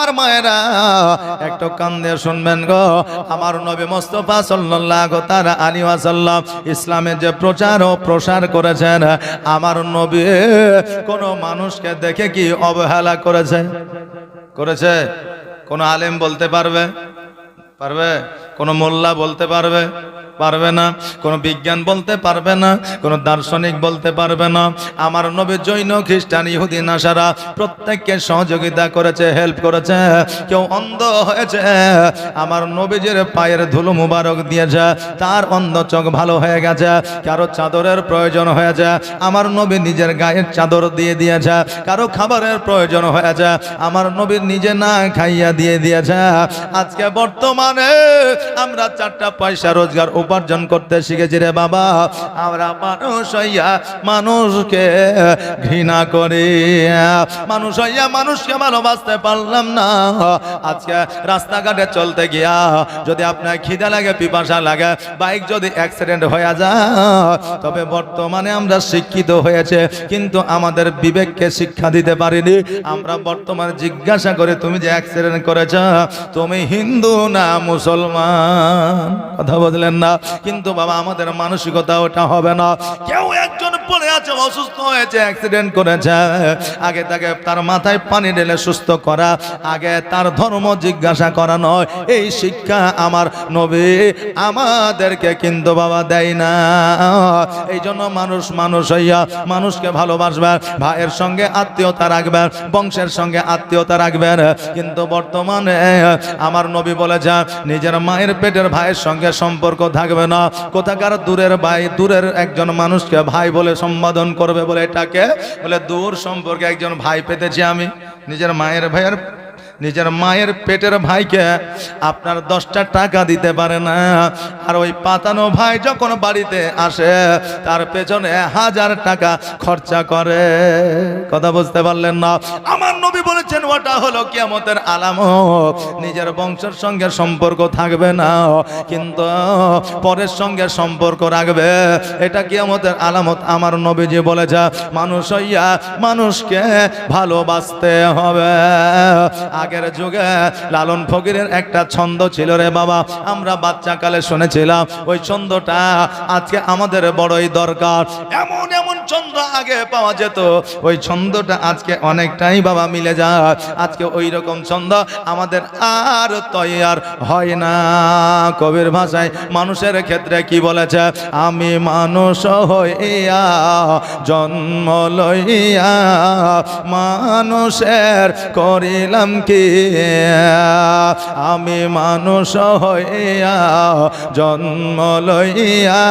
আমার মায়েরা একটু কান দিয়ে শুনবেন গো। আমার নবী মুস্তাফা সাল্লাল্লাহু তাআলা আলাইহি ওয়াসাল্লাম ইসলামের যে প্রচার ও প্রসার করেছেন, আমার নবী কোন মানুষকে দেখে কি অবহেলা করেছে? করেছে? কোন আলেম বলতে পারবে? পারবে? কোন মোল্লা বলতে পারবে? পারবে না। কোন বিজ্ঞান বলতে পারবে না, কোন দার্শনিক বলতে পারবে না। আমার নবী জৈন, খ্রিস্টান, ইহুদি, নাসারা প্রত্যেককে সহযোগিতা করেছে, হেল্প করেছে। কেউ অন্ধ হয়েছে, আমার নবীজির পায়ের ধুলো মুবারক দিয়েছে, তার অন্ধ চোখ ভালো হয়ে গেছে। কারো চাদরের প্রয়োজন হয়েছে, আমার নবী নিজের গায়ের চাদর দিয়ে দিয়েছে। কারো খাবারের প্রয়োজন হয়েছে, আমার নবী নিজে না খাইয়া দিয়ে দিয়েছে। আজকে বর্তমানে আমরা 4টা পয়সা রোজগার উপার্জন করতে শিখেছি রে বাবা। আমরা মানুষ হইয়া মানুষকে ঘৃণা করি, মানুষ হইয়া মানুষকে ভালোবাসতে পারলাম না। আজকে রাস্তাঘাটে চলতে গিয়া যদি আপনার খিদা লাগে, পিপাসা লাগে, বাইক যদি অ্যাক্সিডেন্ট হয়ে যায়, তবে বর্তমানে আমরা শিক্ষিত হয়েছে কিন্তু আমাদের বিবেককে শিক্ষা দিতে পারিনি। আমরা বর্তমানে জিজ্ঞাসা করে তুমি যে অ্যাক্সিডেন্ট করেছ, তুমি হিন্দু না মুসলমান? কথা বললেন না। কিন্তু বাবা আমাদের মানসিকতা ওটা হবে না। কেউ একজন পড়ে আছে, অসুস্থ হয়েছে, অ্যাক্সিডেন্ট করেছে, আগে তাকে তার মাথায় পানি ঢেলে সুস্থ করা, আগে তার ধর্ম জিজ্ঞাসা করা নয়। এই শিক্ষা আমার নবী আমাদেরকে কিন্তু বাবা দেয় না। এই জন্য মানুষ মানুষ হইয়া মানুষকে ভালোবাসবে, ভাইয়ের সঙ্গে আত্মীয়তা রাখবে, বংশের সঙ্গে আত্মীয়তা রাখবেন। কিন্তু বর্তমানে আমার নবী বলেছে নিজের মায়ের পেটের ভাইয়ের সঙ্গে সম্পর্ক থাকবে না। কোথাকার দূরের ভাই, দূরের একজন মানুষকে ভাই বলে সম্বোধন করবে, বলে এটাকে বলে দূর সম্পর্কে একজন ভাই পেতেছি আমি। নিজের মায়ের পেটের ভাইকে আপনার 10টা টাকা দিতে পারে না, আর ওই পাতানো ভাই যখন বাড়িতে আসে তার পেছনে 1000 টাকা খরচা করে। কথা বুঝতে পারলেন না? আমার নবী বলেছেন ওটা হলো কিয়ামতের আলামত। নিজের বংশের সঙ্গে সম্পর্ক থাকবে না, কিন্তু পরের সঙ্গে সম্পর্ক রাখবে, এটা কিয়ামতের আলামত। আমার নবীজি বলেছে মানুষ হইয়া মানুষকে ভালোবাসতে হবে। আগের যুগে লালন ফকিরের একটা ছন্দ ছিল রে বাবা, আমরা বাচ্চাকালে শুনেছিলাম। ওই ছন্দটা আজকে আমাদের বড়ই দরকার। এমন এমন ছন্দ আগে পাওয়া যেত, ওই ছন্দটা আজকে অনেকটাই বাবা মিলে যায়। আজকে ওই রকম ছন্দ আমাদের আর তৈয়ার হয় না। কবির ভাষায় মানুষের ক্ষেত্রে কি বলেছে? আমি মানুষ হইয়া জন্ম লইয়া মানুষের করিলাম কি? আমি মানুষ হইয়া জন্ম লইয়া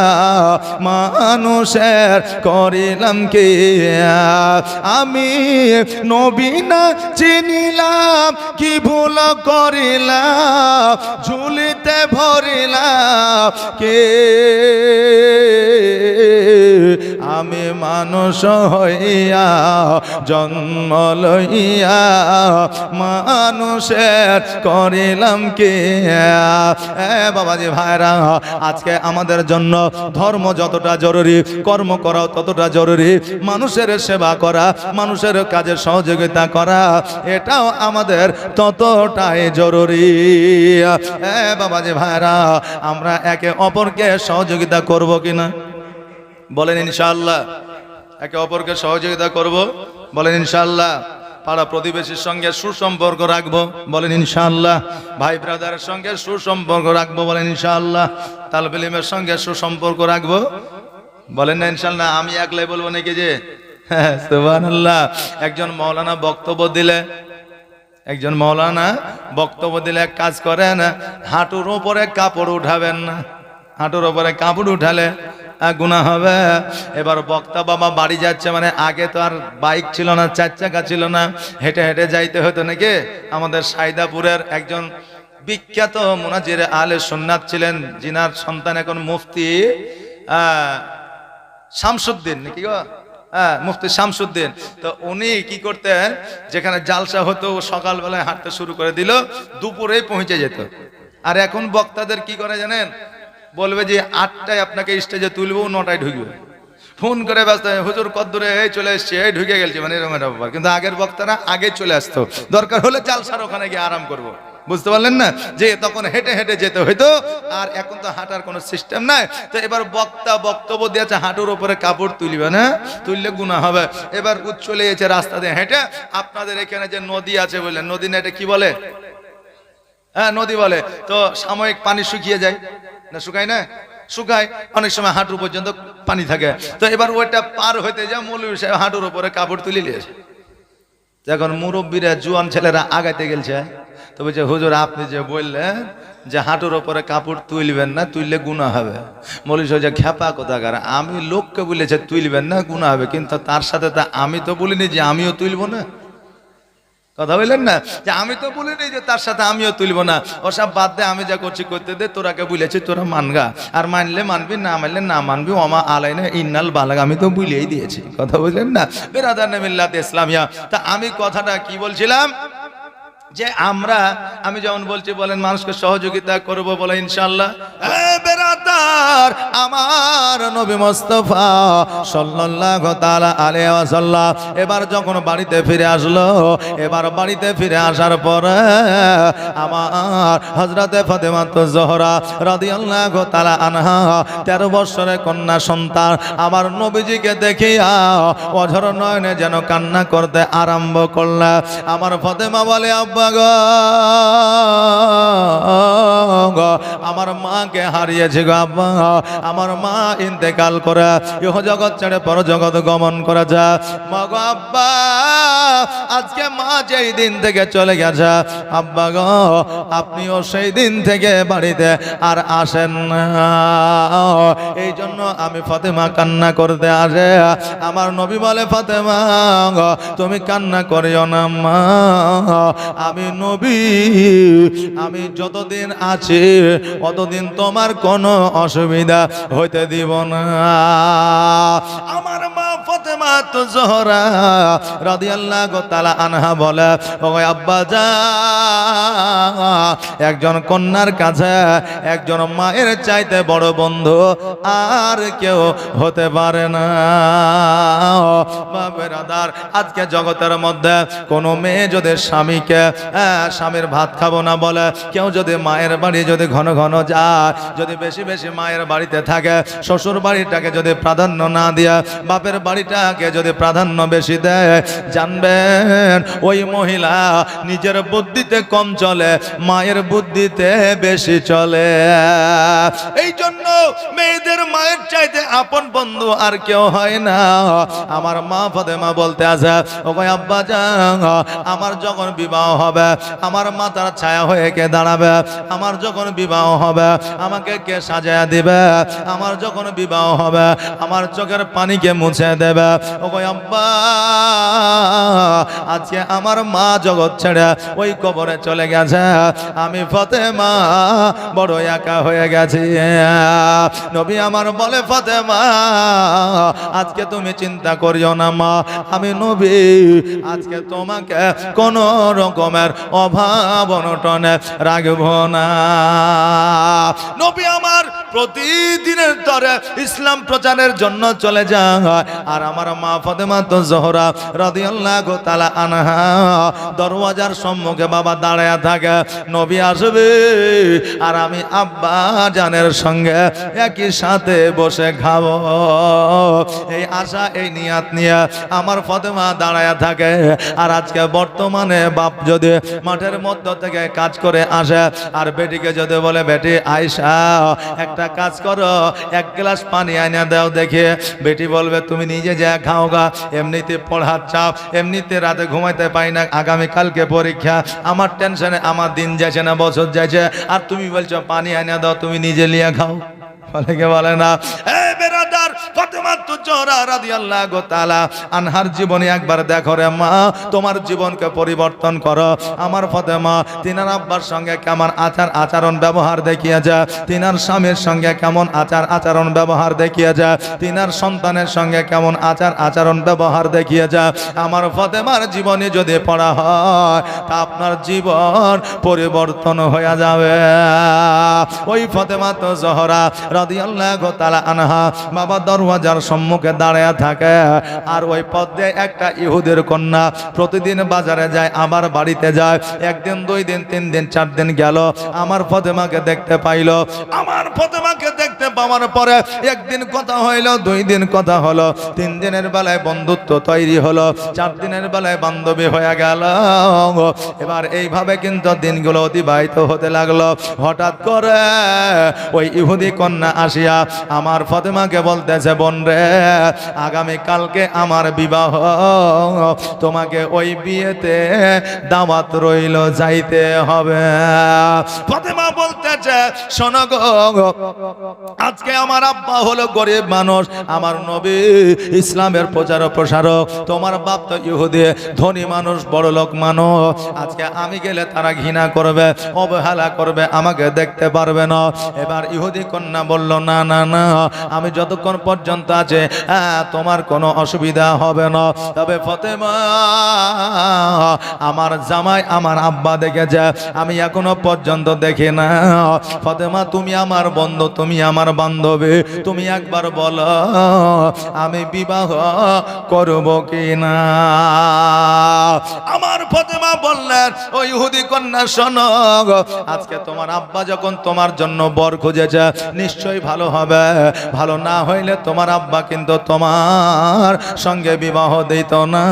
মানুষের করিলাম কি? আমি নবী না চিনিলাম, কি ভুল করিলাম, ঝুলিতে ভরিলাম কে? আমি মানুষ হইয়া জন্ম লইয়া মানুষের করিলাম কি? বাবাজি ভাইরা, আজকে আমাদের জন্য ধর্ম যতটা জরুরি, কর্ম করাও ততটা জরুরি। মানুষের সেবা করা, মানুষের কাজে সহযোগিতা করা, এটাও আমাদের ততটাই জরুরি। বাবাজি ভাইরা, আমরা একে অপরকে সহযোগিতা করব কিনা বলেন? ইনশাআল্লাহ একে অপরকে সহযোগিতা করব, বলেন ইনশাআল্লাহ। পাড়া প্রতিবেশীর সঙ্গে সুসম্পর্ক রাখবো, বলেন ইনশাআল্লাহ। ভাই ব্রাদারের সঙ্গে সুসম্পর্ক রাখবো, বলেন ইনশাআল্লাহ। তালবে ইলমের সঙ্গে সুসম্পর্ক রাখবো, বলেন না ইনশাআল্লাহ। আমি একলাই বলবো নাকি যে? হ্যাঁ, সুবহানাল্লাহ। একজন মৌলানা বক্তব্য দিলে এক কাজ করেন, হাঁটুর উপরে কাপড় উঠাবেন না। হাঁটুর উপরে কাপড় উঠালে গুনাহ হবে। এবার বক্তা বাবা বাড়ি যাচ্ছে, মানে আগে তো আর বাইক ছিল না, 4 চাকা ছিল না, হেঁটে হেঁটে যাইতে হতো নাকি? আমাদের সাইদাপুরের একজন বিখ্যাত মুনাজির আলে সুন্নাত ছিলেন, জিনার সন্তান এখন মুফতি শামসুদ্দিন নাকি গো? মুফতি শামসুদ্দিন। তো উনি কি করতেন, যেখানে জালসা হতো সকালবেলায় হাঁটতে শুরু করে দিল, দুপুরেই পৌঁছে যেত। আর এখন বক্তাদের কি করে জানেন? বলবে যে 8টায় আপনাকে স্টেজে তুলবো, 9টায় ঢুকবে। ফোন করে ব্যস্ত হয়ে, হুজুর কদ্দূরে, এই চলে এসছে, এই ঢুকে গেছে, মানে এরকম একটা ব্যাপার। কিন্তু আগের বক্তারা আগে চলে আসতো, দরকার হলে জালসার ওখানে গিয়ে আরাম করবো। বুঝতে পারলেন না, যে তখন হেঁটে হেঁটে যেতে হইতো, আর এখন তো হাঁটার কোনো সিস্টেম নাই। তো এবার বক্তা বক্তব্য দিয়েছে হাঁটুর উপরে কাপড় তুলবে না, তুললে গুনাহ হবে। এবার চলে গেছে রাস্তা দিয়ে হেঁটে। আপনাদের এখানে যে নদী আছে বললেন, নদী না, এটা কি বলে? হ্যাঁ নদী বলে। তো সাময়িক পানি শুকিয়ে যায় না, শুকায় না? শুকায়, অনেক সময় হাঁটু পর্যন্ত পানি থাকে। তো এবার ওইটা পার হইতে যা মৌলভী সাহেব হাঁটুর উপরে কাপড় তুলে নিয়েছে। এখন মুরব্বীরা, জুয়ান ছেলেরা আগাইতে গেছে, তো বলছে হুজুর আপনি যে বললেন যে হাঁটুর ওপরে কাপড় তুলবেন না, তুললে গুনাহ হবে। মৌলভী সাহেব যে খেপা কোথাকার, আমি লোককে বলেছে তুলবেন না গুনাহ হবে, কিন্তু তার সাথে তা আমি তো বলিনি যে আমিও তুলবো না। কথা বললেন না, যে আমি তো বলিনি যে তার সাথে আমিও তুলবো না। ওসব বাদ দে, আমি যা করছি করতে দে, তোরাকে বলেছি তোরা মানগা, আর মানলে মানবি, না মানলে না মানবি, ওমা আলাইনা ইন্নাল বালাগ, আমি তো বুঝিয়েই দিয়েছি। কথা বললেন না বেরাদার মিল্লাত ইসলামিয়া। তা আমি কথাটা কি বলছিলাম, যে আমি যেমন বলছি, বলেন মানুষকে সহযোগিতা করব, বলে ইনশাআল্লাহ। বেরাদার, আমার নবী মুস্তাফা সাল্লাল্লাহু তাআলা আলাইহি ওয়াসাল্লাম এবার যখন বাড়িতে ফিরে আসলো, এবার বাড়িতে ফিরে আসার পরে আমার হযরতে ফাতেমা জোহরা রাদিয়াল্লাহু তাআলা আনহা 13 বছরের কন্যা সন্তান আমার নবীজিকে দেখিয়া অঝর নয়নে যেন কান্না করতে আরম্ভ করলা। আমার ফাতেমা বলে, আব্বা গো, আমার মাকে হারিয়েছে গো আব্বা, আমার মা ইন্তেকাল করে ইহ জগৎ ছেড়ে পর জগৎ গমন করে যা। মা গো আব্বা, আজকে মা যেই দিন থেকে চলে গেছে আব্বা গো, আপনিও সেই দিন থেকে বাড়িতে আর আসেন না। এই জন্য আমি ফাতেমা কান্না করতে আসে। আমার নবী বলে, ফাতেমা তুমি কান্না করিও না মা, আমি নবী, আমি যতদিন আছি অতদিন তোমার কোনো অসুবিধা হইতে দিব না। আমার মা ফাতেমা জোহরা রাদিয়াল্লাহু তাআলা আনহা বলে, ও আব্বা জান, একজন কন্যার কাছে একজন মায়ের চাইতে বড় বন্ধু আর কেউ হতে পারে না। বাবেরাদার, আজকে জগতের মধ্যে কোনো মেয়ে যদি স্বামীকে স্বামীর ভাত খাবো না বলে, কেউ যদি মায়ের বাড়ি যদি ঘন ঘন যায়, যদি বেশি বেশি মায়ের বাড়িতে থাকে, শ্বশুর বাড়িটাকে যদি প্রাধান্য না দিয়া বাপের বাড়িটাকে যদি প্রাধান্য বেশি দেয়, জানবেন ওই মহিলা নিজের বুদ্ধিতে কম চলে, মায়ের বুদ্ধিতে বেশি চলে। এই জন্য মেয়েদের মায়ের চাইতে আপন বন্ধু আর কেউ হয় না। আমার মা ফাতেমা বলতে আছে, ও ভাই আব্বা জান, আমার যখন বিবাহ হবে আমার মাথার ছায়া হয়ে কে দাঁড়াবে? আমার যখন বিবাহ হবে আমাকে কে সাজায়া দিবে? আমার যখন বিবাহ হবে আমার চোখের পানিকে মুছে দেবে? ও ভাই আব্বা, আজকে আমার মা জগৎ ছেড়ে ওই কবরে চলে গেছে, আমি ফাতেমা বড় একা হয়ে গেছি। নবী আমার বলে, ফাতেমা আজকে তুমি চিন্তা করিও না মা, আমি নবী আজকে তোমাকে কোন রকমের অভাব অনটনে রাখবো না। নবী আমার প্রতিদিনের তরে ইসলাম প্রচারের জন্য চলে যায়, আর আমার মা ফাতেমা জোহরা রাদিয়াল্লাহু তাআলা আনহা দরওয়াজার সম্মুখে বাবা দাঁড়ায়া থাকে, নবী আসবে আর আমি আব্বা জানের সঙ্গে একই সাথে বসে খাবো। এই আশা, এই নিয়াত নিয়ে আমার ফাতেমা দাঁড়ায়া থাকে। আর আজকে বর্তমানে বাপ যদি মাঠের মধ্য থেকে কাজ করে আসে আর বেটিকে যদি বলে, বেটি আয়শা একটা কাজ করো, এক গ্লাস পানি আইনা দাও দেখে, বেটি বলবে তুমি নিজে যা খাও গা, এমনিতে পড়ার চাপ, এমনিতে রাতে ঘুমাইতে পাই না, আগামী কালকে পরীক্ষা, আমার টেনশনে আমার দিন যাচ্ছে না, বছর যাচ্ছে, আর তুমি বলছো পানি আইনা দাও, তুমি নিজে লিয়া খাও। অনেকে বলে না, বেরাদার, ফাতেমা জোহরা রাদিয়াল্লাহু তাআলা আনহার জীবনে একবার দেখো রে মা, তোমার জীবনকে পরিবর্তন করো। আমার ফাতেমা তিনার আব্বার সঙ্গে কেমন আচার আচরণ ব্যবহার দেখিয়েছে, তিনার স্বামীর সঙ্গে কেমন আচার আচরণ ব্যবহার দেখিয়েছে, তিনার সন্তানের সঙ্গে কেমন আচার আচরণ ব্যবহার দেখিয়েছে। আমার ফাতেমার জীবনে যদি পড়া হয় তা আপনার জীবন পরিবর্তন হয়ে যাবে। ওই ফাতেমা জোহরা রাদিয়াল্লাহু তাআলা আনহা বাবা দরওয়াজার সম্মুখে দাঁড়ায় থাকে। আর ওই পথ দিয়ে একটা ইহুদের কন্যা প্রতিদিন বাজারে যায়, আবার বাড়িতে যায়। একদিন, 2 দিন, 3 দিন, 4 দিন গেল, আমার ফাতেমাকে দেখতে পাইল। আমার ফাতেমাকে দেখতে পাওয়ার পরে একদিন কথা হইল, 2 দিন কথা হলো, 3 দিনের বেলায় বন্ধুত্ব তৈরি হলো, 4 দিনের বেলায় বান্ধবী হয়ে গেল। এবার এইভাবে কিন্তু দিনগুলো অতিবাহিত হতে লাগলো। হঠাৎ করে ওই ইহুদি কন্যা আসিয়া আমার ফাতেমাকে বলতেছে, বোন রে, আগামী কালকে আমার বিবাহ, তোমাকে ওই বিয়েতে দাওয়াত রইল, যাইতে হবে। ফাতেমা বলতেছে, শোনো গো, আজকে আমার আব্বা হলো গরিব মানুষ, আমার নবী ইসলামের প্রচার ও প্রসারক, তোমার বাপ তো ইহুদি ধনী মানুষ, বড় লোক মানুষ। আজকে আমি গেলে তারা ঘৃণা করবে, অবহেলা করবে, আমাকে দেখতে পারবে না। এবার ইহুদি কন্যা বলল, না না না, আমি যতক্ষণ পর্যন্ত আছে তোমার কোনো অসুবিধা হবে না। তবে ফাতেমা, আমার জামাই আমার আব্বা দেখেছে, আমি এখনো পর্যন্ত দেখি না। ফাতেমা, তুমি আমার বন্ধু, তুমি আমার বান্ধবী, তুমি একবার বলো আমি বিবাহ করব কি না। আমার ফাতেমা বললেন, ও ইহুদি কন্যা, শোনো, আজকে তোমার আব্বা যখন তোমার জন্য বর খুঁজেছে, নিশ্চয়ই ভালো হবে। ভালো না হইলে তোমার আব্বা কিন্তু তোমার সঙ্গে বিবাহ দিত না।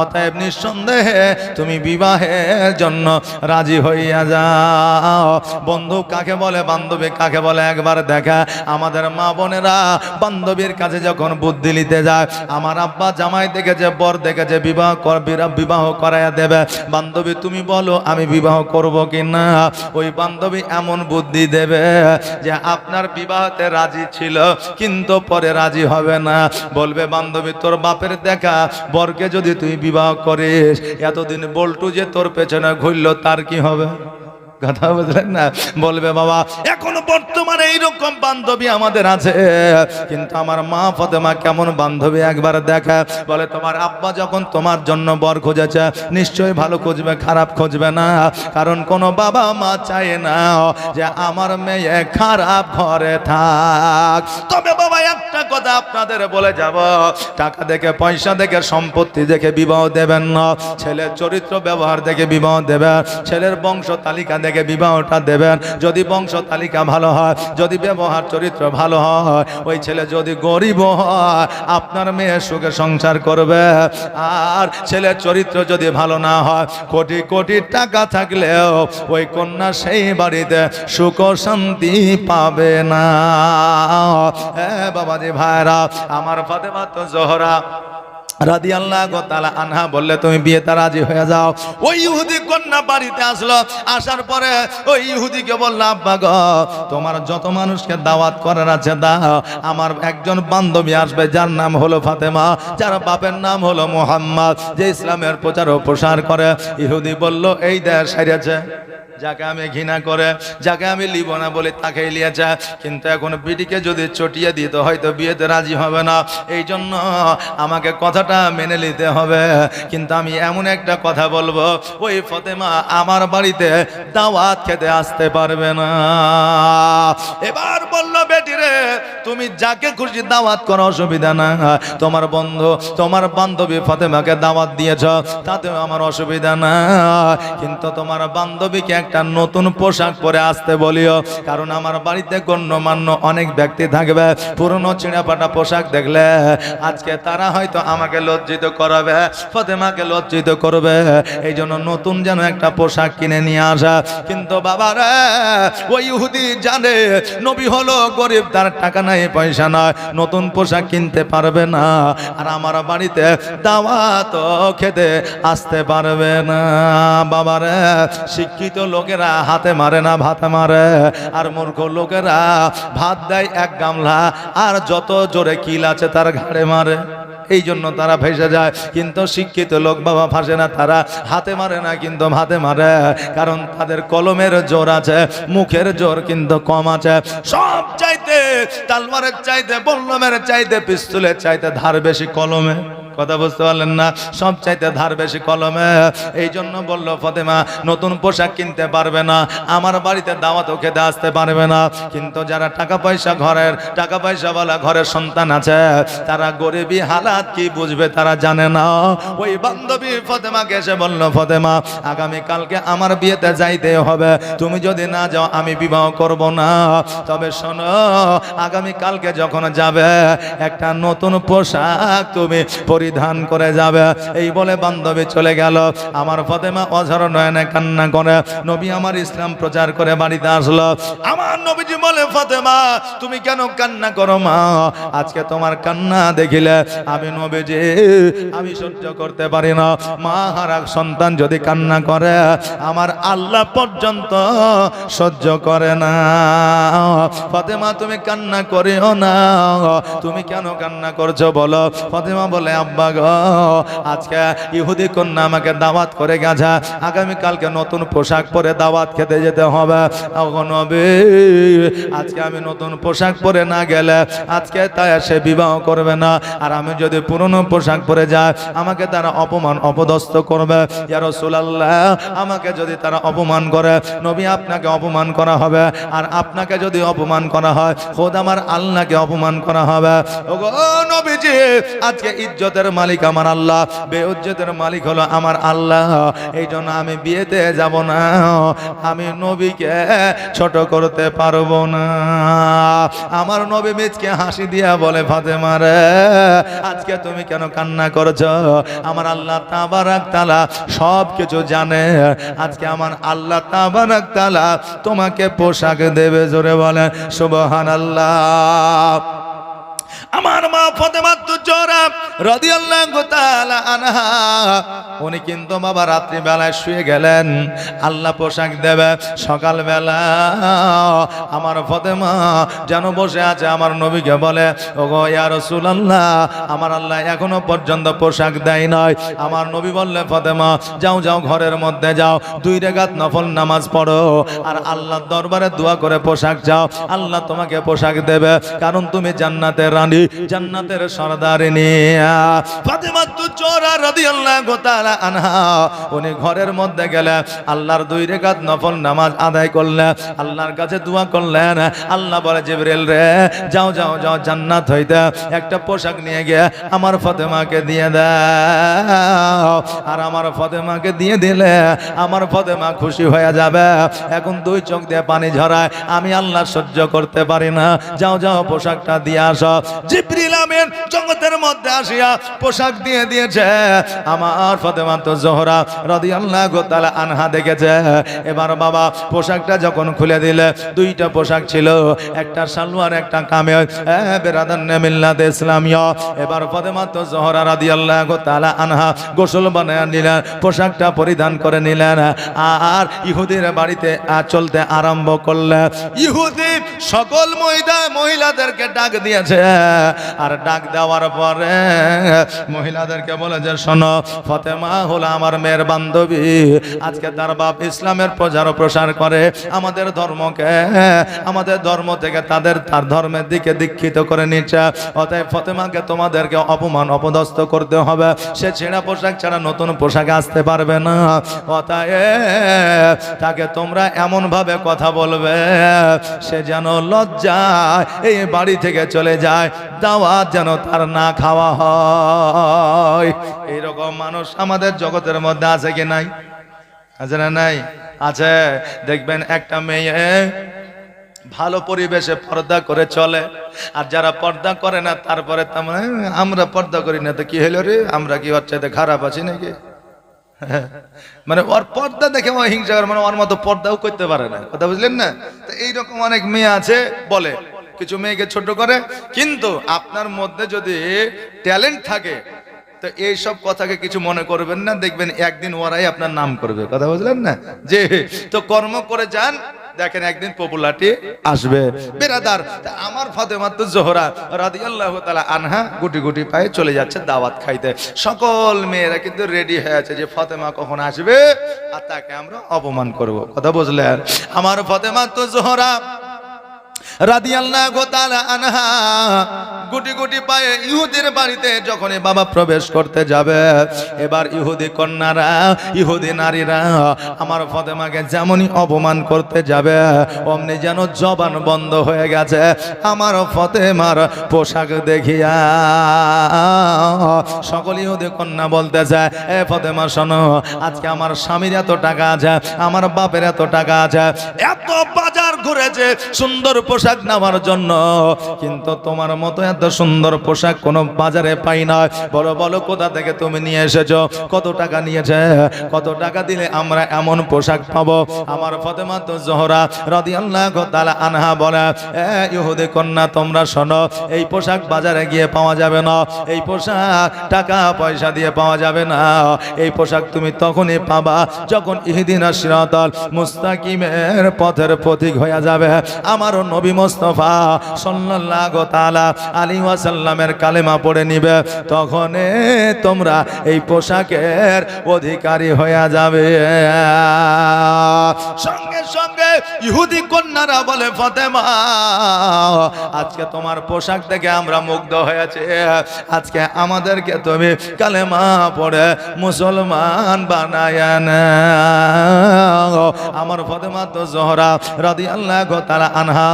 অতএব নিঃসন্দেহে তুমি বিবাহের জন্য রাজি হইয়া যাও। বন্ধু কাকে বলে, বান্ধবী কাকে বলে, একবার দেখা। আমাদের মা বোনেরা বান্ধবীর কাছে যখন বুদ্ধি নিতে যায়, আমার আব্বা জামাই দেখেছে, বর দেখেছে, বিবাহ করাইয়া দেবে, বান্ধবী তুমি বলো আমি বিবাহ করব কি না। ওই বান্ধবী এমন বুদ্ধি দেবে যে আপনার বিবাহতে রাজি ছিল কিন্তু পরে রাজি হবে না। বলবে, বান্ধবী তোর বাপের দেখা বরকে যদি তুই বিবাহ করিস, এতদিন বল্টু যে তোর পেছনে ঘুরলো, তার কি হবে? কথা বুঝলেন না? বলবে, বাবা এখনো বর্তমানে এইরকম বান্ধবী আমাদের আছে, কিন্তু আমার মা ফাতেমা কেমন বান্ধবী একবার দেখা। বলে, তোমার আব্বা যখন তোমার জন্য বর খুঁজেছে, নিশ্চয়ই ভালো খুঁজবে, খারাপ খুঁজবে না। কারণ কোন বাবা মা চায় না যে আমার মেয়ে খারাপ ঘরে থাক। তবে বাবা একটা কথা আপনাদের বলে যাব, টাকা দেখে, পয়সা দেখে, সম্পত্তি দেখে বিবাহ দেবেন না। ছেলের চরিত্র ব্যবহার দেখে বিবাহ দেবেন, ছেলের বংশ তালিকা দেখে বিবাহটা দেবেন। যদি বংশ তালিকা ভালো হয়, যদি ব্যবহার চরিত্র ভালো হয়, ওই ছেলে যদি গরিব হয়, আপনার মেয়ে সুখে সংসার করবে। আর ছেলের চরিত্র যদি ভালো না হয়, কোটি কোটি টাকা থাকলেও ওই কন্যা সেই বাড়িতে সুখ শান্তি পাবে না। বাবাজি ভাইরা, আমার ফাতেমা তো জোহরা রাদিয়াল্লাহু তাআলা আনহা বললে, তুমি বিয়েতে রাজি হয়ে যাও। ওই ইহুদি কন্যা বাড়িতে আসলো। আসার পরে ওই ইহুদিকে বলল, আব্বা গো, তোমার যত মানুষকে দাওয়াত করার আছে দাও। আমার একজন বান্ধবী আসবে, যার নাম হলো ফাতেমা, যার বাপের নাম হলো মুহাম্মদ, যে ইসলামের প্রচার ও প্রসার করে। ইহুদি বলল, এই দেশ সারিয়েছে, যাকে আমি ঘৃণা করে, যাকে আমি লিব না বলে তাকে লিয়েছে। কিন্তু এখন বিটিকে যদি চটিয়ে দিত, হয়তো বিয়েতে রাজি হবে না। এই জন্য আমাকে কথাটা মেনে নিতে হবে। কিন্তু আমি এমন একটা কথা বলবো, ওই ফাতেমা আমার বাড়িতে দাওয়াত খেতে আসতে পারবে না। এবার বলল, বেটি রে, তুমি যাকে খুশি দাওয়াত করো, অসুবিধা না। তোমার বন্ধু, তোমার বান্ধবী ফাতেমাকে দাওয়াত দিয়েছ, তাতেও আমার অসুবিধা না। কিন্তু তোমার বান্ধবীকে একটা নতুন পোশাক পরে আসতে বলিও, কারণ আমার বাড়িতে গণ্যমান্য অনেক ব্যক্তি থাকবে। পুরনো ছিঁড়াপাটা পোশাক দেখলে আজকে তারা হয়তো আমাকে লজ্জিত করাবে, ফাতেমাকে লজ্জিত করবে। এই জন্য নতুন যেন একটা পোশাক কিনে নিয়ে আসা। কিন্তু বাবারা, ওই ইহুদি জানে নবী হলো গরিব, তার টাকা নাই, পয়সা নয়, নতুন পোশাক কিনতে পারবে না। আর আমার বাড়িতে দাওয়াত খেতে আসতে পারবে না। বাবারা, শিক্ষিত লোকেরা হাতে মারে না, ভাতে মারে। আর মূর্খ লোকেরা ভাত দেয় এক গামলা, আর যত জোরে কিল আছে তার ঘাড়ে মারে। এই জন্য তারা ভেসে যায়। কিন্তু শিক্ষিত লোক বাবা ফাঁসে না, তারা হাতে মারে না, কিন্তু ভাতে মারে। কারণ তাদের কলমের জোর আছে, মুখের জোর কিন্তু কম আছে। সব চাইতে, তালওয়ারের চাইতে, বল্লমের চাইতে, পিস্তলের চাইতে ধার বেশি কলমে। কথা বুঝতে পারলেন না? সবচাইতে ধার বেশি কলমে। এই জন্য বললো ফাতেমা নতুন পোশাক কিনতে পারবে না, আমার বাড়িতে দাওয়াতও খেতে আসতে পারবে না। কিন্তু যারা টাকা পয়সা পয়সাওয়ালা ঘরের সন্তান আছে, তারা গরিবী হালাত কি বুঝবে তারা জানে না। ওই বান্ধবী ফাতেমাকে এসে বলল, ফাতেমা আগামী কালকে আমার বিয়েতে যাইতে হবে, তুমি যদি না যাও আমি বিবাহ করব না। তবে শোনো, আগামী কালকে যখন যাবে একটা নতুন পোশাক তুমি পরিধান করে যাবে। এই বলে বান্ধবী চলে গেল। আমার ফাতেমা অঝর নয়নে কান্না করে নবী আমার ইসলাম প্রচার করে বাড়িতে আসলো। আমার নবীজি বলে, ফাতেমা তুমি কেন কান্না করো মা? আজকে তোমার কান্না দেখিলে আমি নবীজি আমি সহ্য করতে পারি না। মা হারা সন্তান যদি কান্না করে আমার আল্লাহ পর্যন্ত সহ্য করে না। ফাতেমা তুমি কান্না করিও না। তুমি কেন কান্না করছো বলো? ফাতেমা বলে, আব্বা গো আজকে ইহুদি কন্যা আমাকে দাওয়াত করে গেছে, আগামী কালকে নতুন পোশাক পরে দাওয়াত খেতে যেতে হবে। নবী আজকে আমি নতুন পোশাক পরে না গেলে আজকে তাই সে বিবাহ করবে না। আর আমি যদি পুরনো পোশাক পরে যাই আমাকে তারা অপমান অপদস্থ করবে। ইয়া রাসূলুল্লাহ আমাকে যদি তারা অপমান করে নবী আপনাকে অপমান করা হবে, আর আপনাকে যদি অপমান করা হয় খোদ আমার আল্লাহকে অপমান করা হবে। ওগো নবীজি আজকে ইজ্জতের মালিক আমার আল্লাহ, বেইজ্জতের মালিক হলো আমার আল্লাহ। এই জন্য আমি বিয়েতে যাব না, আমি নবীকে ছোট করতে পারবো না। আমার নবী মিচকে হাসি দিয়া বলে, ফাতেমা রে আজকে তুমি কেন কান্না করছো? আমার আল্লাহ তাবারাক তাআলা সব কিছু জানে। আজকে আমার আল্লাহ তাবারাক তাআলা তোমাকে পোশাক দেবে। জোরে বলেন সুবহানাল্লাহ। আমার মা ফাতেমা জোহরা রাদিয়াল্লাহু তাআলা আনহা উনি কিন্তু বাবা রাত্রি বেলায় শুয়ে গেলেন, আল্লাহ পোশাক দেবে। সকাল বেলা আমার ফাতেমা যেন বসে আছে, আমার নবীকে বলে, ওগো ইয়া রাসূলুল্লাহ আমার আল্লাহ এখনো পর্যন্ত পোশাক দেয় নাই। আমার নবী বললে, ফাতেমা যাও যাও ঘরের মধ্যে যাও, 2 রাকাত নফল নামাজ পড়ো আর আল্লাহর দরবারে দোয়া করে পোশাক চাও, আল্লাহ তোমাকে পোশাক দেবে। কারণ তুমি জান্নাতের রানী, জান্নাতের সরদারিনী। ফাতেমা জোহরা রাদিয়াল্লাহু তাআলা আনহা উনি ঘরের মধ্যে গেলে আল্লাহর 2 রাকাত নফল নামাজ আদায় করলেন, আল্লাহর কাছে দোয়া করলেন। আল্লাহ বলে, জিবরিল রে যাও যাও যাও জান্নাত হইতে একটা পোশাক নিয়ে গিয়ে আমার ফাতেমাকে দিয়ে দাও। আর আমার ফাতেমাকে দিয়ে দিলে আমার ফাতেমা খুশি হয়ে যাবে। এখন 2 চোখ দিয়ে পানি ঝরায়, আমি আল্লাহ সহ্য করতে পারি না। যাও যাও পোশাকটা দিয়ে আসো। জিবরিল আমিন জগতের মধ্যে আসিয়া পোশাক দিয়ে দিয়েছে। আমার ফাতেমা জোহরা রাদিয়াল্লাহু তাআলা আনহা দেখেছে। এবার বাবা পোশাকটা যখন খুলে দিলে 2টা পোশাক ছিল, একটা সালোয়ার একটা কামিজ। বেরাদান মিল্লাত ইসলামিয়া। এবার ফাতেমা জোহরা রাদিয়াল্লাহু তাআলা আনহা গোসল বানায় নিলেন, পোশাকটা পরিধান করে নিলেন আর ইহুদির বাড়িতে চলতে আরম্ভ করলেন। ইহুদি সকল মহিলাদেরকে ডাক দিয়েছে, আর ডাক দেওয়ার পরে মহিলাদেরকে বলে যে, শোনো ফাতেমা হলো আমার মেয়ের বান্ধবী, আজকে তার বাপ ইসলামের প্রচার ও প্রসার করে, আমাদের ধর্মকে আমাদের ধর্ম থেকে তার ধর্মের দিকে দীক্ষিত করে নিচ্ছে। অতএব ফাতেমাকে তোমাদেরকে অপমান অপদস্থ করতে হবে। সে ছেঁড়া পোশাক ছাড়া নতুন পোশাকে আসতে পারবে না। অতএব তাকে তোমরা এমন ভাবে কথা বলবে সে যেন লজ্জায় এই বাড়ি থেকে চলে যায়, দাওয়াত যেন তার না খাওয়া হয়। এইরকম মানুষ আমাদের জগতের মধ্যে আছে কি নাই? আছে না নাই? আছে। দেখবেন একটা মেয়ে ভালো পরিবেশে পর্দা করে চলে, আর যারা পর্দা করে না তারপরে আমরা পর্দা করি না তো কি হলো রে, আমরা কি ওর চাইতে খারাপ আছি নাকি? মানে ওর পর্দা দেখে ও হিংসা করে, মানে ওর মতো পর্দাও করতে পারে না। কথা বুঝলেন না? তো এইরকম অনেক মেয়ে আছে, বলে কিছু মেয়েকে ছোট করে। কিন্তু আপনার মধ্যে যদি ট্যালেন্ট থাকে তো এইসব কথাকে কিছু মনে করবেন না, দেখবেন একদিন ওরাই আপনার নাম করবে। কথা বুঝলেন না? যে তো কর্ম করে যান, দেখেন একদিন পপুলারিটি আসবে। বেরাদার আমার ফাতেমা জোহরা রাদিয়াল্লাহু তাআলা আনহা গুটি গুটি পায়ে চলে যাচ্ছে দাওয়াত খাইতে। সকল মেয়েরা কিন্তু রেডি হয়ে আছে যে ফাতেমা কখন আসবে আর তাকে আমরা অপমান করব। কথা বুঝলেন? আমার ফাতেমা জোহরা রাদিয়াল্লাহু তাআলা আনহা গুটি গুটি পায়ে ইহুদির বাড়িতে যখনই বাবা প্রবেশ করতে যাবে, এবার ইহুদি কন্যারা, ইহুদি নারীরা আমার ফাতেমাকে যেমনই অপমান করতে যাবে, অমনি যেন জবান বন্ধ হয়ে গেছে আমার ফাতেমার পোশাক দেখিয়া। সকল ইহুদি কন্যা বলতেছে, এ ফাতেমা শোনো, আজকে আমার স্বামীর এত টাকা আছে, আমার বাপের এত টাকা আছে, এত বাজার ঘুরেছে সুন্দর পোশাক নেওয়ার জন্য, কিন্তু তোমার মতো এত সুন্দর পোশাক কোনো বাজারে পাই না। বলো বলো কোথা থেকে তুমি নিয়ে এসেছো, কত টাকা নিয়েছে, কত টাকা দিলে আমরা এমন পোশাক পাবো? আমার ফাতেমা তো জোহরা রাদিয়াল্লাহু তাআলা আনহা বলে, এ ইহুদি কন্যা তোমরা শোনো, এই পোশাক বাজারে গিয়ে পাওয়া যাবে না, এই পোশাক টাকা পয়সা দিয়ে পাওয়া যাবে না, এই পোশাক তুমি তখনই পাবা যখন ইহদিনাস সিরাতাল মুস্তাকিমের পথের পথিক হয়ে যাবে আমার নবী মুস্তাফা সাল্লাল্লাহু তাআলা আলাইহি ওয়াসাল্লামের কালেমা পড়ে নিবে, তখন তোমরা এই পোশাকের অধিকারী হয়ে যাবে। সঙ্গে সঙ্গে ইহুদি কন্যারা বলে, ফাতেমা আজকে তোমার পোশাক দেখে আমরা মুগ্ধ হয়েছে, আজকে আমাদেরকে তুমি কালেমা পড়ে মুসলমান বানায় না। আমার ফাতেমা তো জোহরা রাদিয়াল্লাহু তাআলা আনহা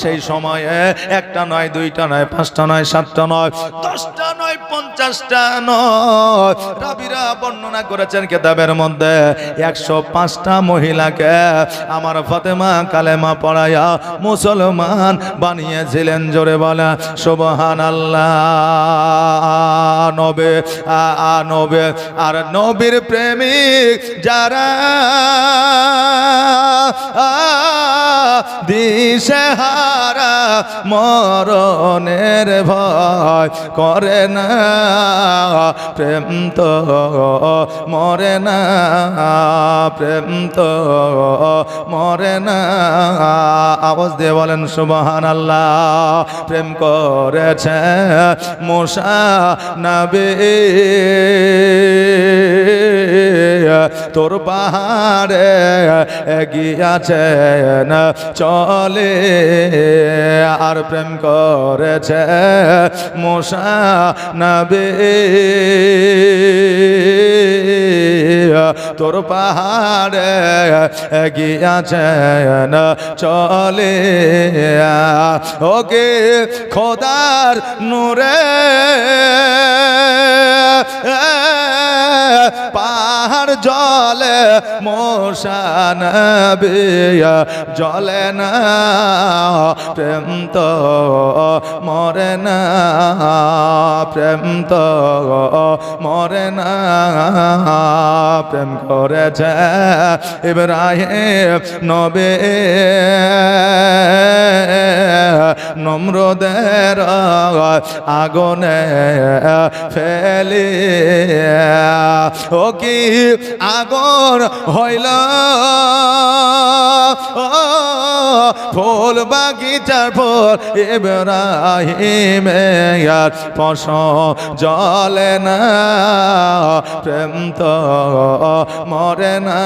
সেই সময়ে একটা নয়, দুইটা নয়, পাঁচটা নয়, সাতটা নয়, 10টা নয়, 50টা নয়, রাবিরা বর্ণনা করেছেন কিতাবের মধ্যে 105টা মহিলাকে আমার ফাতেমা কালেমা পড়ায়া মুসলমান বানিয়েছিলেন। জোরে বলা সুবহানাল্লাহ। নবে নবে আর নবীর প্রেমিক যারা দিশেহারা মরণের ভয় করে না, প্রেম তো মরে না, প্রেম তো মরে না। আওয়াজ দিয়ে বলেন সুবহানাল্লাহ। প্রেম করেছে মুসা নবী তোর পাহাড়ে গিয়াছেন চলে, আর প্রেম করেছে মুসা নবী তোর পাহাড়ে গিয়াছেন চলে। ওকে খোদার নূরে পাহাড় জলে মুসা নবী জলে না, প্রেম তো মরে না, প্রেম তো মরে না। প্রেম করেছে ইব্রাহিম নবী নমরুদের আগুনে ফেলি, ও কি আগুন হইল ফুল বাগিচার ফুল ইব্রাহিমের পশম জলে না, প্রেম তো মরে না।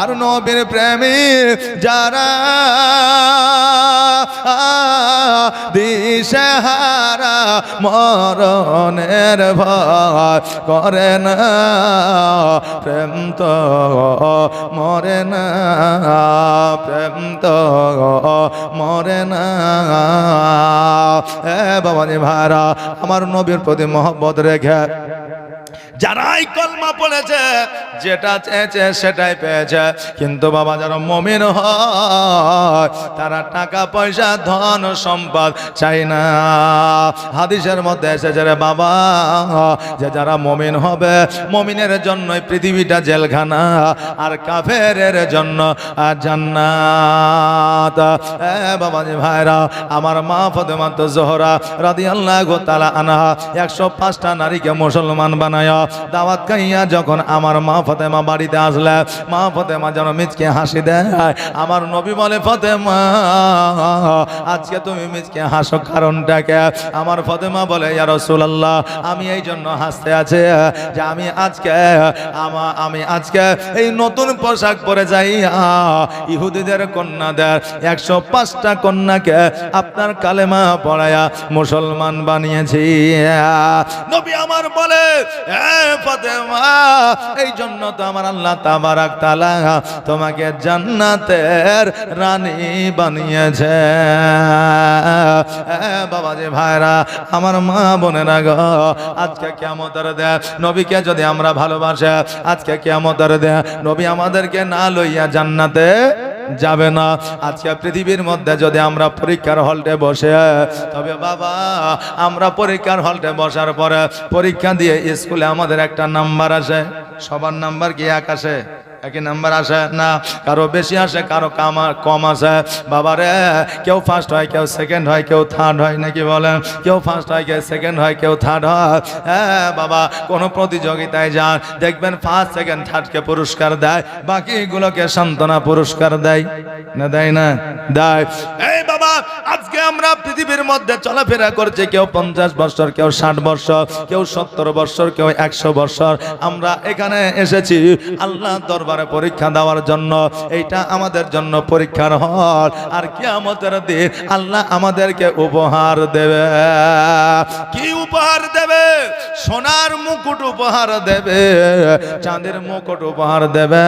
আর নবীর প্রেমিক যারা দিশেহারা মরণের ভয় করে না, প্রেম তো মরে না, প্রেম তো মরে না। এ বাবাজি ভাইরা, আমার নবীর প্রতি মহব্বত রেখে যারাই কলমা পড়েছে, যেটা চেয়েছে সেটাই পেয়েছে, কিন্তু বাবা যারা মুমিন হয় তারা টাকা পয়সা ধন সম্পদ চাই না। হাদিসের মধ্যে এসেছে রে বাবা, যে যারা মুমিন হবে, মুমিনের জন্যই পৃথিবীটা জেলখানা, আর কাফেরের জন্য জান্নাত। এ বাবাজি ভাইরা, আমার মা ফাতেমা জোহরা রাদিয়াল্লাহু তাআলা আনহা 105টা নারীকে মুসলমান বানায়া দাওয়াত খাইয়া যখন আমার মা ফাতেমা বাড়িতে আসলে, মা ফাতেমা যেন মিচকে হাসি দেয়। আমার নবী বলে, ফাতেমা আজকে তুমি মিচকে হাসো কারণটাকে? আমার ফাতেমা বলে, ইয়া রাসূলুল্লাহ আমি এই জন্য হাসতে আছি যে আমি আজকে এই নতুন পোশাক পরে যাই ইহুদিদের কন্যাদের 105টা কন্যাকে আপনার কালেমা পড়ায়া মুসলমান বানিয়েছি। নবী আমার বলে, ফাতেমা এই জন্য তো আমার আল্লাহ তাবারাক তাআলা তোমাকে জান্নাতের রানী বানিয়েছে। বাবা যে ভাইরা, আমার মা বোনেরা গো, আজকে কিয়ামতের দিন নবীকে যদি আমরা ভালোবাসি, আজকে কিয়ামতের দিন নবী আমাদেরকে না লইয়া জান্নাতে যাবে না। আজকে পৃথিবীর মধ্যে যদি আমরা পরীক্ষার হলটে বসে, তবে বাবা আমরা পরীক্ষার হলটে বসার পরে পরীক্ষা দিয়ে স্কুলে আমাদের একটা নাম্বার আসে। সবার নাম্বার কি এক আসে? একই নাম্বার আসে না, কারো বেশি আসে, কারো কম আসে। বাবারে কেউ ফার্স্ট হয়, কেউ সেকেন্ড হয়, কেউ থার্ড হয়, নাকি বলেন? কেউ ফার্স্ট হয়, কেউ সেকেন্ড হয়, কেউ থার্ড হয়। হ্যাঁ বাবা, কোনো প্রতিযোগিতায় যান দেখবেন ফার্স্ট সেকেন্ড থার্ডকে পুরস্কার দেয়, বাকিগুলোকে সান্ত্বনা পুরস্কার দেয় না? দেয় না? দেয়। এই বাবা আজকে আমরা পৃথিবীর মধ্যে চলাফেরা করছি, কেউ 50 বছর, কেউ 60 বছর, কেউ 70 বছর, কেউ 100 বছর। আমরা এখানে এসেছি আল্লাহ দরবারে পরীক্ষা দেওয়ার জন্য। এইটা আমাদের জন্য পরীক্ষার হল। আর কিয়ামতের দিন আল্লাহ আমাদেরকে উপহার দেবে। কি উপহার দেবে? সোনার মুকুট উপহার দেবে, চাঁদের মুকুট উপহার দেবে,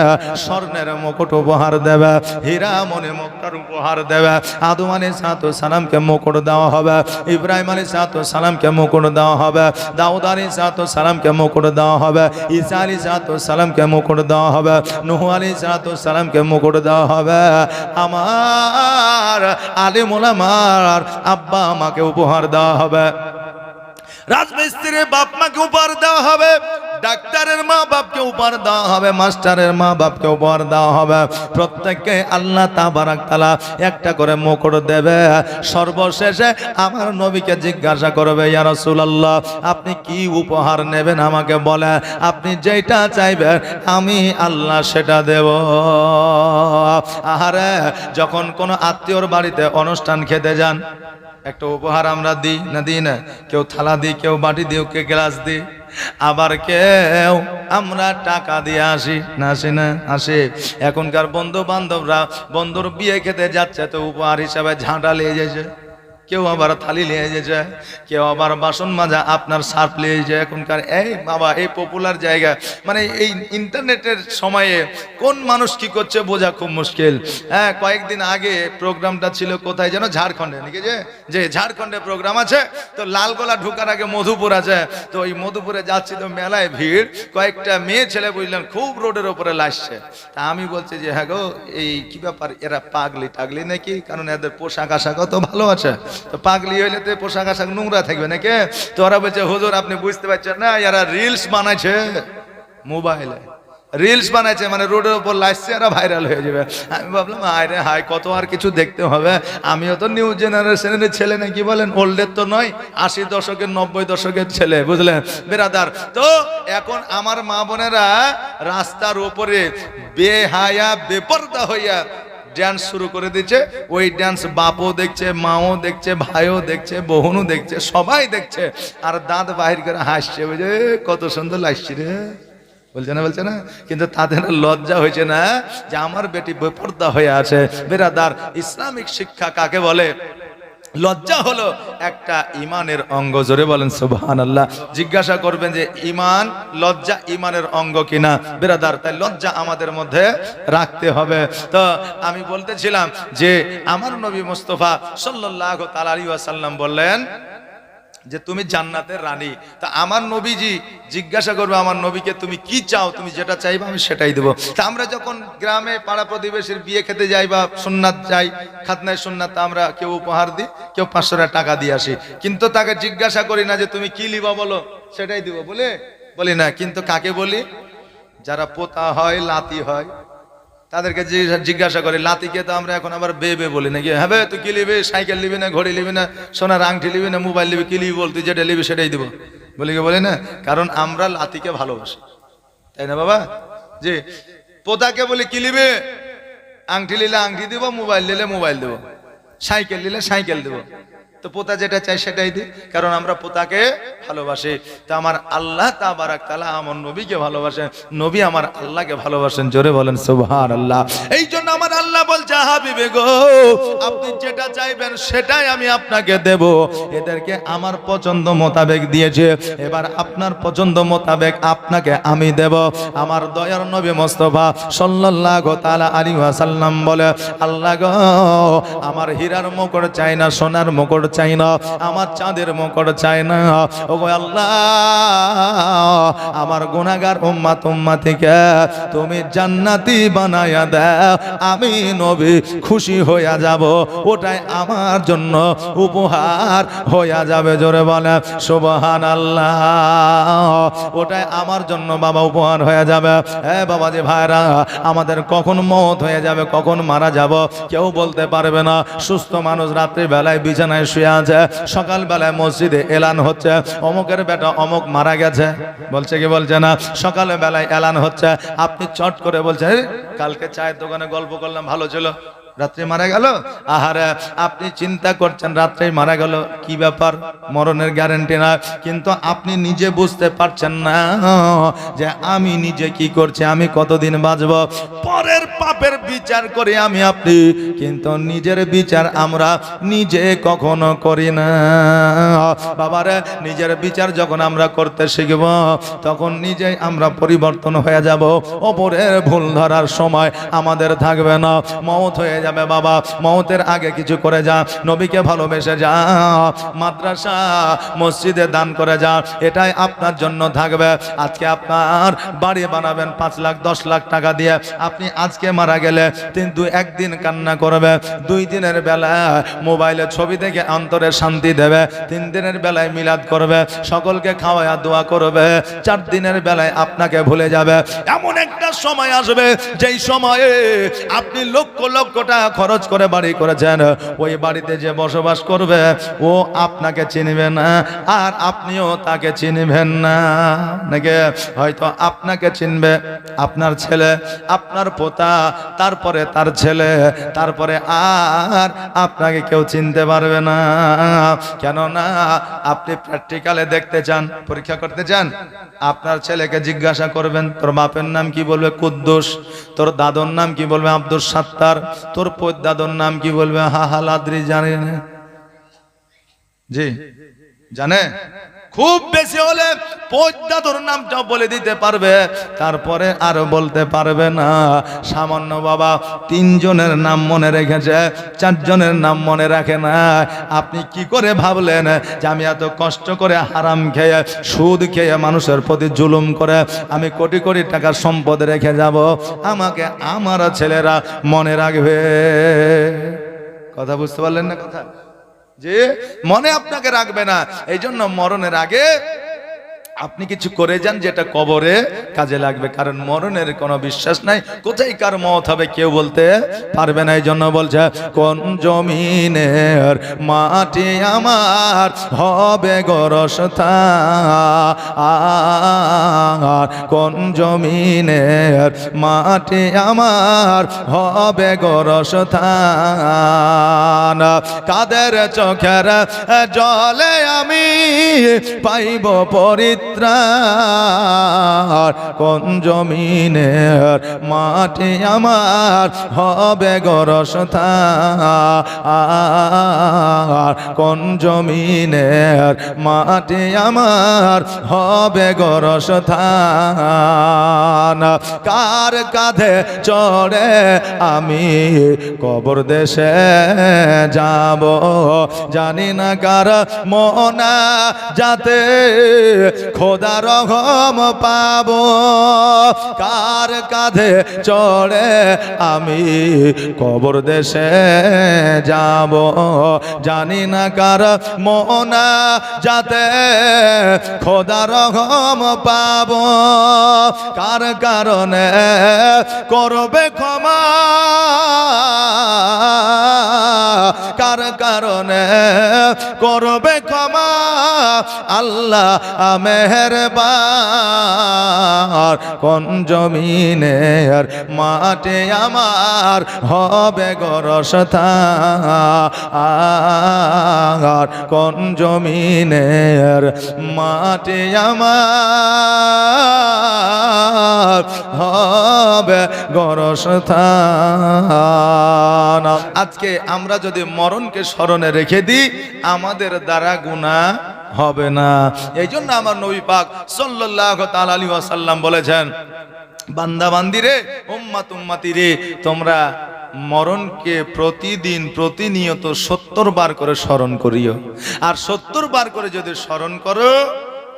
স্বর্ণের মুকুট উপহার দেবে, হীরা মণি মুক্তার উপহার দেবে। আদম আলাইহিস সালামকে মুকুট দেওয়া হবে, ইব্রাহিম আলাইহিস সালামকে মুকুট দেওয়া হবে, দাউদ আলাইহিস সালামকে মুকুট দেওয়া হবে, ঈসা আলাইহিস সালামকে মুকুট দেওয়া হবে, নূহ আলাইহিস সালামকে মুকুট দেওয়া হবে। আমার আলেম ওলামার আব্বা আমাকে উপহার দেওয়া হবে, রাজমিস্ত্রির বাপ মাকে উপহার দেওয়া হবে, ডাক্তারের মা বাপকে উপহার দেওয়া হবে, মাস্টারের মা বাপকে উপহার দেওয়া হবে। প্রত্যেককে আল্লাহ তাবারাক তাআলা একটা করে মুকুট দেবে। সর্বশেষে আমার নবীকে জিজ্ঞাসা করবে, ইয়া রাসূলুল্লাহ আপনি কি উপহার নেবেন আমাকে বলেন, আপনি যেটা চাইবেন আমি আল্লাহ সেটা দেব। আহারে, যখন কোনো আত্মীয়র বাড়িতে অনুষ্ঠান খেতে যান, একটা উপহার আমরা দিই না? দিই না? কেউ থালা দিই, কেউ বাটি দিই, কেউ গ্লাস দিই, আবার কেউ আমরা টাকা দিয়ে আসি না? আসি না? আসি। এখনকার বন্ধু বান্ধবরা বন্ধুর বিয়ে খেতে যাচ্ছে, তো উপহার হিসাবে ঝাঁটা নিয়ে যাচ্ছে, কেউ আবার থালি নিয়ে যাচ্ছে, কেউ আবার বাসন মাজা আপনার সার্ফ নিয়ে যায়। এখনকার এই বাবা এই পপুলার জায়গা, মানে এই ইন্টারনেটের সময়ে কোন মানুষ কি করছে বোঝা খুব মুশকিল। হ্যাঁ, কয়েকদিন আগে প্রোগ্রামটা ছিল কোথায় যেন, ঝাড়খণ্ডে, নাকি যে ঝাড়খণ্ডে প্রোগ্রাম আছে। তো লালগোলা ঢোকার আগে মধুপুর আছে, তো ওই মধুপুরে যাচ্ছি, তো মেলায় ভিড়, কয়েকটা মেয়ে ছেলে বুঝলেন খুব রোডের ওপরে লাসছে। তা আমি বলছি যে হ্যাঁ গো, এই কি ব্যাপার, এরা পাগলি টাগলি নাকি? কারণ এদের পোশাক আশাকও তো ভালো আছে, তো পাগলি হইলে তো পোশাক আশাক নোংরা থাকবে নাকি? তো ওরা বলছে হুজুর আপনি বুঝতে পারছেন না, এরা রিলস বানাইছে, মোবাইলে রিলস বানাইছে, মানে রোডের উপর লাইসছে, এরা ভাইরাল হয়ে যাবে। আমি ভাবলাম আরে হাই, কত আর কিছু দেখতে হবে, আমিও তো নিউ জেনারেশনের ছেলে, নাকি বলেন? ওল্ডের তো নয়, 80 দশকের 90 দশকের ছেলে, বুঝলেন বেরাদার? তো এখন আমার মা বোনেরা রাস্তার উপরে বেহায়া বেপরদা হইয়া ডান্স শুরু করে দিচ্ছে। ওই ডান্স বাপও দেখছে, মাও দেখছে, ভাইও দেখছে, বোনও দেখছে, সবাই দেখছে, আর দাঁত বাহির করে হাসছে, বুঝে কত সুন্দর লাগছে রে, বলছে না? কিন্তু তাদের লজ্জা হয়েছে না যে আমার বেটি বেপরদা হয়ে আছে। বেরাদার, ইসলামিক শিক্ষা কাকে বলে? লজ্জা হলো একটা ইমানের অঙ্গ। জোরে বলেন সুবহানাল্লাহ। জিজ্ঞাসা করবেন যে ইমান, লজ্জা ইমানের অঙ্গ কিনা? বেরাদার, তাই লজ্জা আমাদের মধ্যে রাখতে হবে। তো আমি বলতেছিলাম যে আমার নবী মুস্তাফা সাল্লাল্লাহু তাআলা আলাইহি ওয়াসাল্লাম বললেন যে তুমি জান্নাতের রানী। তা আমার নবীজি জিজ্ঞাসা করবে আমার নবীকে, তুমি কি চাও? তুমি যেটা চাইবা আমি সেটাই দেবো। তা আমরা যখন গ্রামে পাড়া প্রতিবেশীর বিয়ে খেতে যাই বা সুন্নাত যাই, খাতনায় সুন্নাত, আমরা কেউ উপহার দিই, কেউ 500 টাকা দিয়ে আসি, কিন্তু তাকে জিজ্ঞাসা করি না যে তুমি কি লিবা, বলো সেটাই দিব, বলি না। কিন্তু কাকে বলি? যারা পোতা হয়, লাতি হয়, তাদেরকে জিজ্ঞাসা করে। লাতিকে তো আমরা এখন আবার বে বলি নাকি? হ্যাঁ বে, তুই কি লিবি? সাইকেল লিবি না, ঘড়ি লিবি না, সোনার আংটি লিবি না, মোবাইল লিবি? কি লিবি বল, তুই যেটা লিবি সেটাই দিব। বলি কি বলি না? কারণ আমরা লাতিকে ভালোবাসি, তাই না বাবা? জি। পোতাকে বলি কি নিবে? আংটি নিলে আংটি দিব, মোবাইল নিলে মোবাইল দেবো, সাইকেল নিলে সাইকেল দেবো। তো পোতা যেটা চাই সেটাই দিই, কারণ আমরা পোতাকে ভালোবাসি। তো আমার আল্লাহ তাবারাক তাআলা আমার নবীকে ভালোবাসেন, নবী আমার আল্লাহকে ভালোবাসেন। জোরে বলেন সুবহানাল্লাহ। এই জন্য আমার আল্লাহ বলছে, হাবিবে গো, আপনি যেটা চাইবেন সেটাই আমি আপনাকে দেব। এদেরকে আমার পছন্দ মোতাবেক দিয়েছে, এবার আপনার পছন্দ মোতাবেক আপনাকে আমি দেব। আমার দয়ার নবী মুস্তাফা সাল্লাল্লাহু তাআলা আলাইহি ওয়াসাল্লাম বলে, আল্লাহ গো, আমার হীরার মুকুট চাই না, সোনার মুকুট চাই না, আমার চাঁদের মুকুট চাই না। ওগো আল্লাহ, আমার গুনাহগার উম্মত উম্মতিকে তুমি জান্নাতি বানায়া দাও, আমি নবী খুশি হইয়া যাব, ওটাই আমার জন্য উপহার হইয়া যাবে। জোরে বলে সুবহানাল্লাহ। ওটাই আমার জন্য বাবা উপহার হয়ে যাবে। হ্যাঁ বাবা যে ভাইরা, আমাদের কখন মওত হয়ে যাবে, কখন মারা যাব কেউ বলতে পারবে না। সুস্থ মানুষ রাত্রি বেলায় বিছানায় শুয়ে আছে, সকাল বেলায় মসজিদে এলান হচ্ছে অমুকের বেটা অমুক মারা গেছে, বলছে কি বলছে না? সকালে বেলায় এলান হচ্ছে, আপনি চট করে বলছেন, কালকে চায়ের দোকানে গল্প করলাম ভালো ছিল, রাত্রে মারা গেল। আহারে, আপনি চিন্তা করছেন রাত্রে মারা গেল, কি ব্যাপার, মরণের গ্যারান্টি না, কিন্তু আপনি নিজে বুঝতে পারছেন না যে আমি নিজে কি করছি, আমি কতদিন বাঁচব। পরের পাপের বিচার করি আমি আপনি, কিন্তু নিজের বিচার আমরা নিজে কখনো করি না। বাবারে, নিজের বিচার যখন আমরা করতে শিখব, তখন নিজেই আমরা পরিবর্তন হয়ে যাব। অপরের ভুল ধরার সময় আমাদের থাকবে না। মওত হয়ে যাবে বাবা, মওতের আগে কিছু করে যা, নবীকে ভালোবেসে যা, মাদ্রাসা মসজিদে দান করে যা, এটাই আপনার জন্য থাকবে। আজকে আপনার বাড়ি বানাবেন 5 লাখ 10 লাখ টাকা দিয়ে, আপনি আজকে মারা গেলে একদিন কান্না করবে, 2 দিনের বেলায় মোবাইলে ছবি দেখে অন্তরে শান্তি দেবে, 3 দিনের বেলায় মিলাদ করবে, সকলকে খাওয়ায়া দোয়া করবে, 4 দিনের বেলায় আপনাকে ভুলে যাবে। এমন একটা সময় আসবে যেই সময়ে আপনি লক্ষ লক্ষ টাকা খরচ করে বাড়ি করেছেন, ওই বাড়িতে যে বসবাস করবে ও আপনাকে চিনবে না, আর আপনিও তাকে চিনবেন না। নাকি হয়তো আপনাকে চিনবে আপনার ছেলে, আপনার পোতা, তারপরে তার ছেলে, তারপরে আর আপনাকে কেউ চিনতে পারবে না। কেননা আপনি প্র্যাকটিক্যালে দেখতে চান, পরীক্ষা করতে চান। আপনার ছেলেকে জিজ্ঞাসা করবেন, তোর বাপের নাম কি? বলবে কুদ্দুস। তোর দাদুর নাম কি? বলবে আব্দুল সাত্তার। তোর দাদুর নাম কি? বলবে হাহালাদ্রি। জানে না? জি জানে? খুব বেশি হলে দাদুর নামটাও বলে দিতে পারবে, তারপরে আর বলতে পারবে না। সামান্য বাবা 3 জনের নাম মনে রেখেছে, 4 জনের নাম মনে রাখে না। আপনি কি করে ভাবলেন যে আমি এত কষ্ট করে হারাম খেয়ে, সুদ খেয়ে, মানুষের প্রতি জুলুম করে আমি কোটি কোটি টাকার সম্পদ রেখে যাব, আমাকে আমার ছেলেরা মনে রাখবে? কথা বুঝতে পারলেন না? কথা যে মনে আপনাকে রাখবে না। এই জন্য মরণের আগে আপনি কিছু করে যান যেটা কবরে কাজে লাগবে, কারণ মরণের কোনো বিশ্বাস নাই, কোথায় কার মওত হবে কেউ বলতে পারবে না। এই জন্য বলছে, কোন জমিনের মাটি আমার হবে গোরস্থান, কোন জমিনের মাটি আমার হবে গোরস্থান, কাদের চোখের জলে আমি পাইব পরিত্রাণ, কোন জমিনের মাটি আমার হবে গোরস্থান, কোন জমিনের মাটি আমার হবে গোরস্থান, কার কাঁধে চড়ে আমি কবর দেশে যাব, জানি না কার মনা যাতে খোদা রহম পাবো, কার কাঁধে চড়ে আমি কবর দেশে যাব, জানি না কার মনা যাতে খোদা রহম পাবো, কার কারণে করবে ক্ষমা, তাহার কারণে করবে ক্ষমা আল্লাহ মেহেরবান। কোন জমিনের মাঠে আমার হবে গোরস্থান, কোন জমিনের মাঠে আমার হবে গোরস্থান। আজকে আমরা যদি মরণকে স্মরণে রেখে দিই আমাদের দ্বারা গুনাহ হবে না। এই জন্য আমার নবী পাক সাল্লাল্লাহু তাআলা আলাইহি ওয়াসাল্লাম বলেছেন, বান্দা বান্দিরে, উম্মত উম্মতি রে, তোমরা মরণকে প্রতিদিন প্রতিনিয়ত 70 বার করে স্মরণ করিও। আর 70 বার করে যদি স্মরণ করো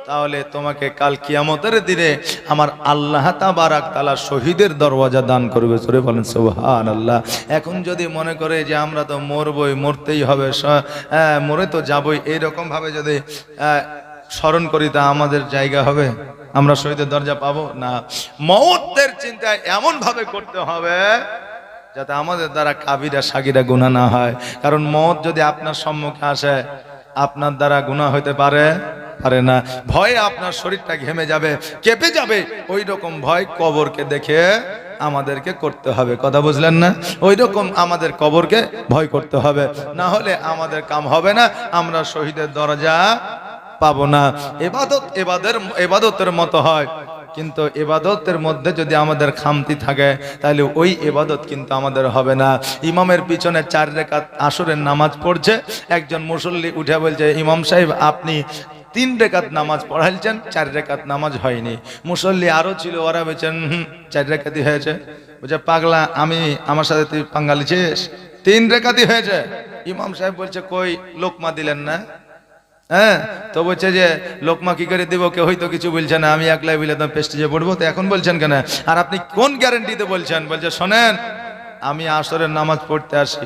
তাহলে তোমাকে কাল কিয়ামতের দিনে আমার আল্লাহ তাবারাক তাআলা শহীদের দরওয়াজা দান করবে। সরে বলেন সুবহানাল্লাহ। এখন যদি মনে করে যে আমরা তো মরবই, মরতেই হবে, মরে তো যাবই, এইরকম ভাবে যদি স্মরণ করি তা আমাদের জায়গা হবে? আমরা শহীদের দরজা পাবো না। মওতের চিন্তা এমন ভাবে করতে হবে যাতে আমাদের দ্বারা কাবিরা সাগিরা গুনাহ না হয়। কারণ মওত যদি আপনার সম্মুখে আসে আপনার দ্বারা গুনাহ হতে পারে না। ভয়ে আপনার শরীরটা ঘেমে যাবে, কেঁপে যাবে। ওই রকম ভয় কবরকে দেখে আমাদেরকে করতে হবে। কথা বুঝলেন না? ওই রকম আমাদের কবরকে ভয় করতে হবে, না হলে আমাদের কাম হবে না, আমরা শহীদের দরজা পাবো না। এবাদতের মতো হয়, কিন্তু এবাদতের মধ্যে যদি আমাদের খামতি থাকে তাহলে ওই এবাদত কিন্তু আমাদের হবে না। ইমামের পিছনে 4 রাকাত আসরের নামাজ পড়ছে, একজন মুসল্লি উঠে বলছে, ইমাম সাহেব আপনি 3 রাকাত নামাজ পড়াইছেন, 4 রাকাত নামাজ হয়নি। মুসল্লি আরো ছিল, ওরা বলছেন 4 রাকাতই হয়েছে। বলছে, পাগলা, আমার সাথে তুই পাঙ্গা লিছিস? 3 রাকাতই হয়েছে। ইমাম সাহেব বলছে, কই লোকমা দিলেন না? হ্যাঁ, তো বলছে যে লোকমা কি করে দিব, কেউ হয়তো কিছু বলছে না, আমি একলাই বলে তো পেস্টেজে পড়বো, তো এখন বলছেন কেন? আর আপনি কোন গ্যারান্টিতে বলছেন? বলছে, শোনেন, আমি আসরের নামাজ পড়তে আসি,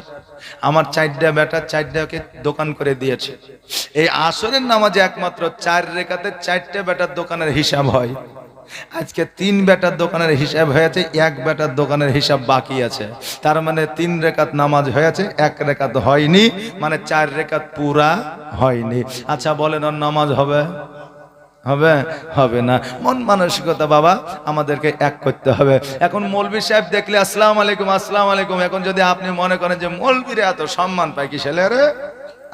আমার 4টা বেটা 4টাকে দোকান করে দিয়েছে। এই আসরের নামাজে একমাত্র 4 রাকাতে 4টে বেটার দোকানের হিসাব হয়। আজকে 3 বেটার দোকানের হিসাব হয়েছে, 1 বেটার দোকানের হিসাব বাকি আছে। তার মানে 3 রাকাত নামাজ হয়েছে, 1 রাকাত হয়নি, মানে 4 রাকাত পুরা হয়নি। আচ্ছা বলেন, ওর নামাজ হবে? হবে না। মন মানসিকতা বাবা আমাদেরকে এক করতে হবে। এখন মৌলভী সাহেব দেখলে আসসালামু আলাইকুম, আসসালামু আলাইকুম, এখন যদি আপনি মনে করেন যে মৌলভীরা এত সম্মান পায় কিসের রে,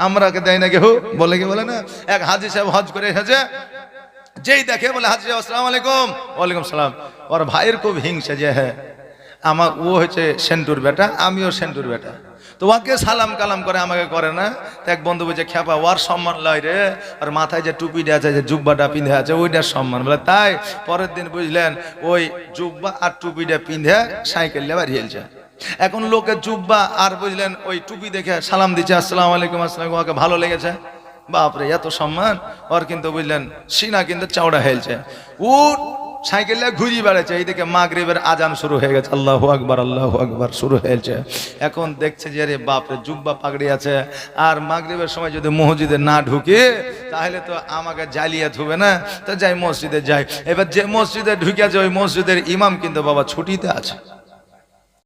আমরাকে দেয় না কেউ, বলে কি বলে না? এক হাজী সাহেব হজ করে এসেছে, যেই দেখে বলে, হাজী সাহেব আসসালামু আলাইকুম। ওয়ালাইকুম সালাম। ওর ভাইয়ের খুব হিংসা যে, হ্যাঁ আমার ও হচ্ছে সেন্টুর বেটা, আমিও সেন্টুর বেটা, তো ওকে সালাম কালাম করে, আমাকে করে না। তো এক বন্ধু বলছে, খেপা ওর সম্মান লয় রে, আর মাথায় যে টুপিটা আছে, যে জুব্বাটা পিঁধে আছে, ওইটার সম্মান। বলে তাই? পরের দিন বুঝলেন ওই জুব্বা আর টুপিটা পিঁধে সাইকেল লেবার হেলছে। এখন লোকে জুব্বা আর বুঝলেন ওই টুপি দেখে সালাম দিচ্ছে, আসসালামু আলাইকুম, আসসালাম, ওকে ভালো লেগেছে, বাপরে এত সম্মান ওর। কিন্তু বুঝলেন সিনা কিন্তু চওড়া হেলছে, ও সাইকেলে ঘুরি বেড়াচ্ছে। এইদিকে মাগরিবের আজান শুরু হয়ে গেছে, আল্লাহু আকবার, আল্লাহু আকবার শুরু হয়েছে। এখন দেখছে যে রে বাপরে জুব্বা পাগড়ি আছে, আর মাগরিবের সময় যদি মসজিদে না ঢুকে তাহলে তো আমাকে জ্বালিয়ে ধুবে না, তো যাই মসজিদে যাই। এবার যে মসজিদে ঢুকেছে ওই মসজিদের ইমাম কিন্তু বাবা ছুটিতে আছে।